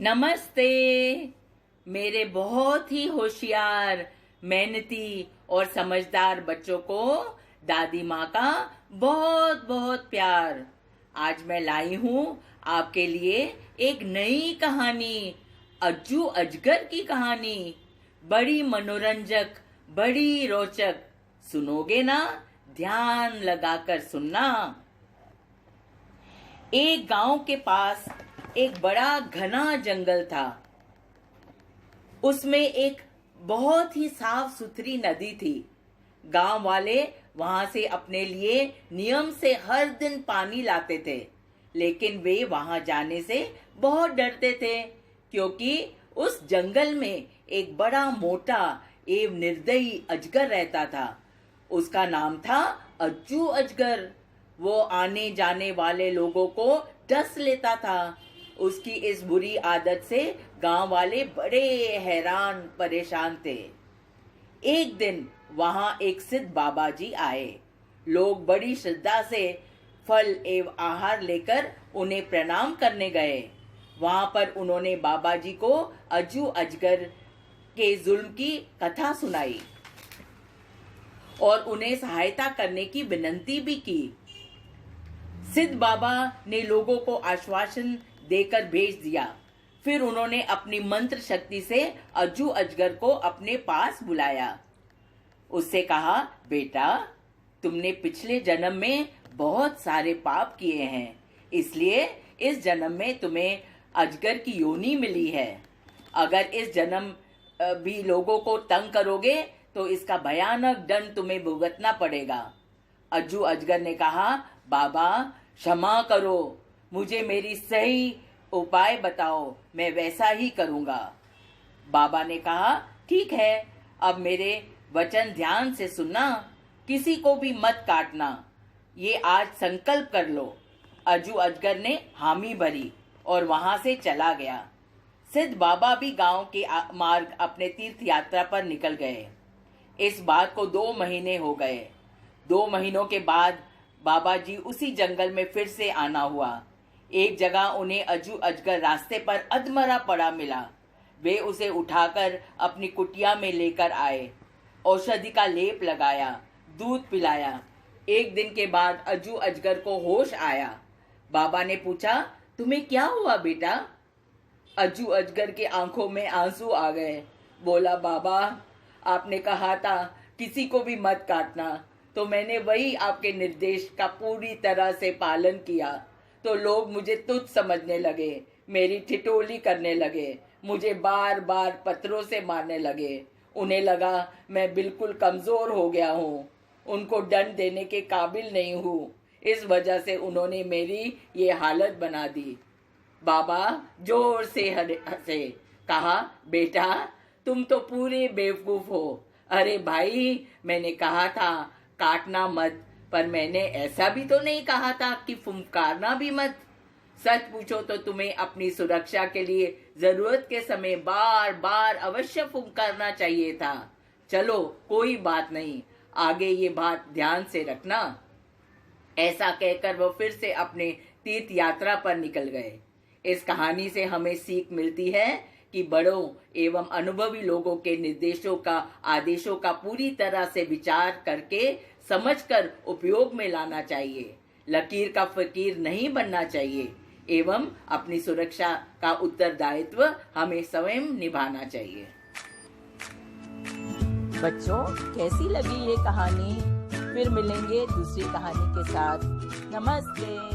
नमस्ते मेरे बहुत ही होशियार, मेहनती और समझदार बच्चों को दादी माँ का बहुत बहुत प्यार। आज मैं लाई हूँ आपके लिए एक नई कहानी, अज्जू अजगर की कहानी। बड़ी मनोरंजक, बड़ी रोचक। सुनोगे ना? ध्यान लगाकर सुनना। एक गांव के पास एक बड़ा घना जंगल था। उसमें एक बहुत ही साफ सुथरी नदी थी। गांव वाले वहां से अपने लिए नियम से हर दिन पानी लाते थे, लेकिन वे वहां जाने से बहुत डरते थे, क्योंकि उस जंगल में एक बड़ा मोटा एवं निर्दयी अजगर रहता था। उसका नाम था अज्जू अजगर। वो आने जाने वाले लोगों को डस लेता था। उसकी इस बुरी आदत से गांव वाले बड़े हैरान परेशान थे। एक दिन वहां एक सिद्ध बाबा जी आए। लोग बड़ी श्रद्धा से फल एवं आहार लेकर उन्हें प्रणाम करने गए। वहां पर उन्होंने बाबा जी को अज्जू अजगर के जुल्म की कथा सुनाई और उन्हें सहायता करने की विनती भी की। सिद्ध बाबा ने लोगों को आश्वासन देकर भेज दिया। फिर उन्होंने अपनी मंत्र शक्ति से अज्जू अजगर को अपने पास बुलाया। उससे कहा, बेटा, तुमने पिछले जन्म में बहुत सारे पाप किए हैं, इसलिए इस जन्म में तुम्हें अजगर की योनि मिली है। अगर इस जन्म भी लोगों को तंग करोगे तो इसका भयानक दंड तुम्हें भुगतना पड़ेगा। अज्जू अजगर ने कहा, बाबा क्षमा करो, मुझे मेरी सही उपाय बताओ, मैं वैसा ही करूंगा। बाबा ने कहा, ठीक है, अब मेरे वचन ध्यान से सुनना, किसी को भी मत काटना, ये आज संकल्प कर लो। अज्जू अजगर ने हामी भरी और वहां से चला गया। सिद्ध बाबा भी गांव के मार्ग अपने तीर्थ यात्रा पर निकल गए। इस बात को 2 महीने हो गए। 2 महीनों के बाद बाबा जी उसी जंगल में फिर से आना हुआ। एक जगह उन्हें अज्जू अजगर रास्ते पर अधमरा पड़ा मिला। वे उसे उठाकर अपनी कुटिया में लेकर आए, औषधि का लेप लगाया, दूध पिलाया। एक दिन के बाद अज्जू अजगर को होश आया। बाबा ने पूछा, तुम्हें क्या हुआ बेटा? अज्जू अजगर की आंखों में आंसू आ गए। बोला, बाबा, आपने कहा था किसी को भी मत काटना, तो मैंने वही आपके निर्देश का पूरी तरह से पालन किया, तो लोग मुझे तुच्छ समझने लगे, मेरी ठिठोली करने लगे, मुझे बार बार पत्थरों से मारने लगे। उन्हें लगा मैं बिल्कुल कमजोर हो गया हूँ, उनको दंड देने के काबिल नहीं हूँ। इस वजह से उन्होंने मेरी ये हालत बना दी। बाबा जोर से हंसे, कहा, बेटा, तुम तो पूरे बेवकूफ हो। अरे भाई, मैंने कहा था काटना मत, पर मैंने ऐसा भी तो नहीं कहा था कि फुंकारना भी मत। सच पूछो तो तुम्हें अपनी सुरक्षा के लिए जरूरत के समय बार बार अवश्य फुंकारना चाहिए था। चलो कोई बात नहीं, आगे ये बात ध्यान से रखना। ऐसा कहकर वो फिर से अपने तीर्थ यात्रा पर निकल गए। इस कहानी से हमें सीख मिलती है कि बड़ों एवं अनुभवी लोगों के निर्देशों का, आदेशों का पूरी तरह से विचार करके समझकर उपयोग में लाना चाहिए। लकीर का फकीर नहीं बनना चाहिए एवं अपनी सुरक्षा का उत्तरदायित्व हमें स्वयं निभाना चाहिए। बच्चों, कैसी लगी ये कहानी? फिर मिलेंगे दूसरी कहानी के साथ। नमस्ते।